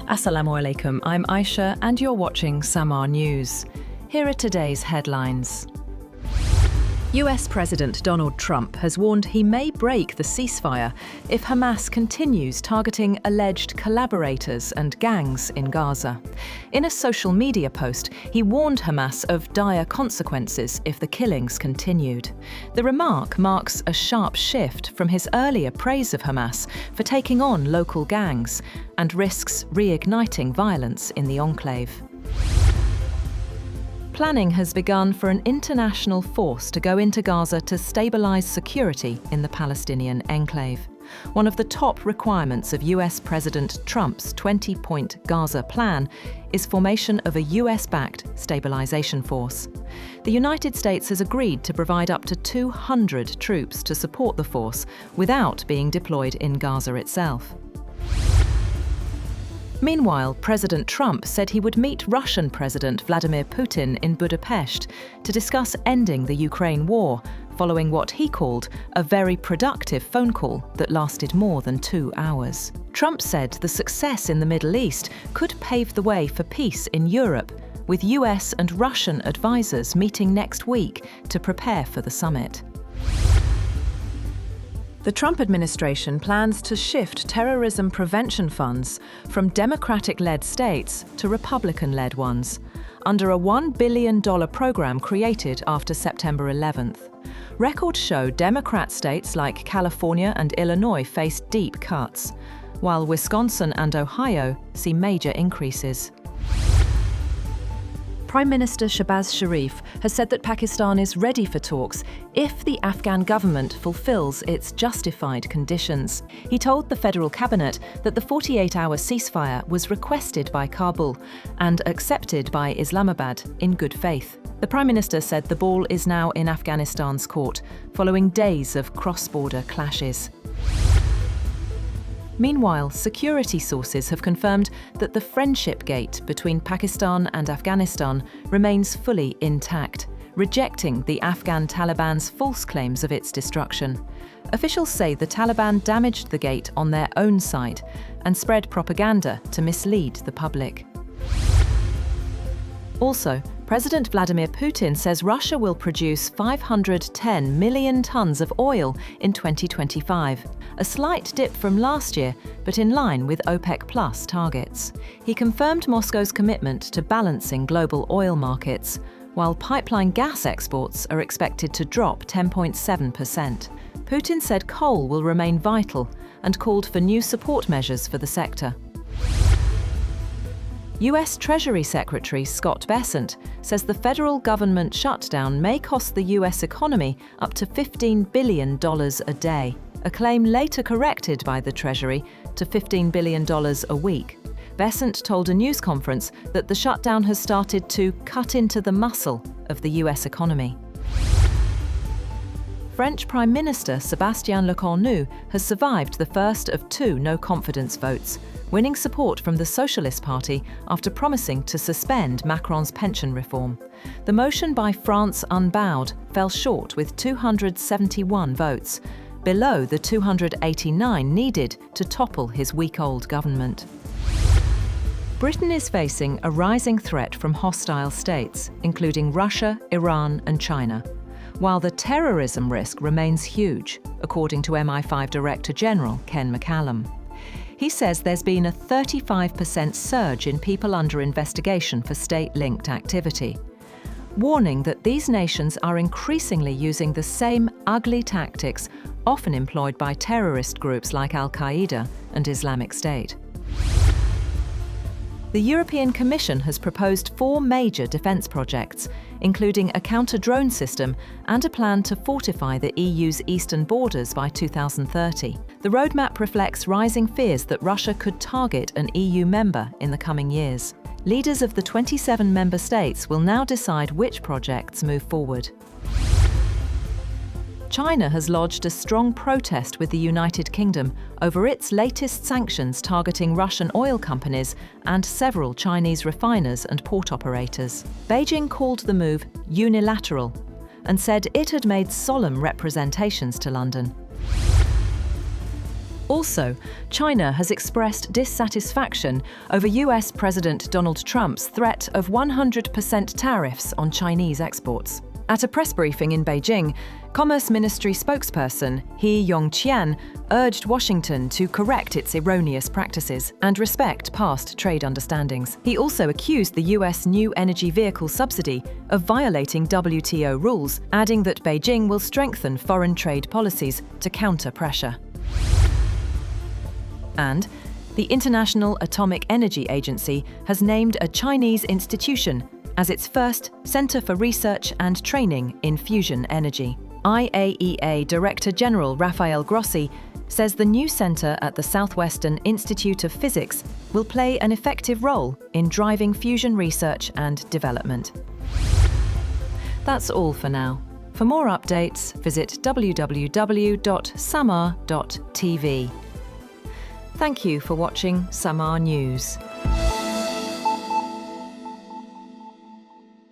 Assalamu alaikum, I'm Aisha and you're watching Samaa News. Here are today's headlines. US President Donald Trump has warned he may break the ceasefire if Hamas continues targeting alleged collaborators and gangs in Gaza. In a social media post, he warned Hamas of dire consequences if the killings continued. The remark marks a sharp shift from his earlier praise of Hamas for taking on local gangs and risks reigniting violence in the enclave. Planning has begun for an international force to go into Gaza to stabilize security in the Palestinian enclave. One of the top requirements of US President Trump's 20-point Gaza plan is formation of a US-backed stabilization force. The United States has agreed to provide up to 200 troops to support the force without being deployed in Gaza itself. Meanwhile, President Trump said he would meet Russian President Vladimir Putin in Budapest to discuss ending the Ukraine war, following what he called a very productive phone call that lasted more than 2 hours. Trump said the success in the Middle East could pave the way for peace in Europe, with US and Russian advisors meeting next week to prepare for the summit. The Trump administration plans to shift terrorism prevention funds from Democratic-led states to Republican-led ones, under a $1 billion program created after September 11th. Records show Democrat states like California and Illinois face deep cuts, while Wisconsin and Ohio see major increases. Prime Minister Shehbaz Sharif has said that Pakistan is ready for talks if the Afghan government fulfills its justified conditions. He told the federal cabinet that the 48-hour ceasefire was requested by Kabul and accepted by Islamabad in good faith. The Prime Minister said the ball is now in Afghanistan's court, following days of cross-border clashes. Meanwhile, security sources have confirmed that the friendship gate between Pakistan and Afghanistan remains fully intact, rejecting the Afghan Taliban's false claims of its destruction. Officials say the Taliban damaged the gate on their own side and spread propaganda to mislead the public. Also, President Vladimir Putin says Russia will produce 510 million tons of oil in 2025, a slight dip from last year, but in line with OPEC+ targets. He confirmed Moscow's commitment to balancing global oil markets, while pipeline gas exports are expected to drop 10.7%. Putin said coal will remain vital and called for new support measures for the sector. US Treasury Secretary Scott Bessent says the federal government shutdown may cost the US economy up to $15 billion a day, a claim later corrected by the Treasury to $15 billion a week. Bessent told a news conference that the shutdown has started to cut into the muscle of the US economy. French Prime Minister Sébastien Lecornu has survived the first of 2 no-confidence votes, winning support from the Socialist Party after promising to suspend Macron's pension reform. The motion by France Unbowed fell short with 271 votes, below the 289 needed to topple his week-old government. Britain is facing a rising threat from hostile states, including Russia, Iran and China, while the terrorism risk remains huge, according to MI5 Director General Ken McCallum. He says there's been a 35% surge in people under investigation for state-linked activity, warning that these nations are increasingly using the same ugly tactics often employed by terrorist groups like Al-Qaeda and Islamic State. The European Commission has proposed 4 major defence projects, including a counter-drone system and a plan to fortify the EU's eastern borders by 2030. The roadmap reflects rising fears that Russia could target an EU member in the coming years. Leaders of the 27 member states will now decide which projects move forward. China has lodged a strong protest with the United Kingdom over its latest sanctions targeting Russian oil companies and several Chinese refiners and port operators. Beijing called the move unilateral and said it had made solemn representations to London. Also, China has expressed dissatisfaction over US President Donald Trump's threat of 100% tariffs on Chinese exports. At a press briefing in Beijing, Commerce Ministry spokesperson He Yongqian urged Washington to correct its erroneous practices and respect past trade understandings. He also accused the US new energy vehicle subsidy of violating WTO rules, adding that Beijing will strengthen foreign trade policies to counter pressure. And the International Atomic Energy Agency has named a Chinese institution as its first Center for Research and Training in Fusion Energy. IAEA Director General Rafael Grossi says the new center at the Southwestern Institute of Physics will play an effective role in driving fusion research and development. That's all for now. For more updates, visit www.samaa.tv. Thank you for watching Samaa News.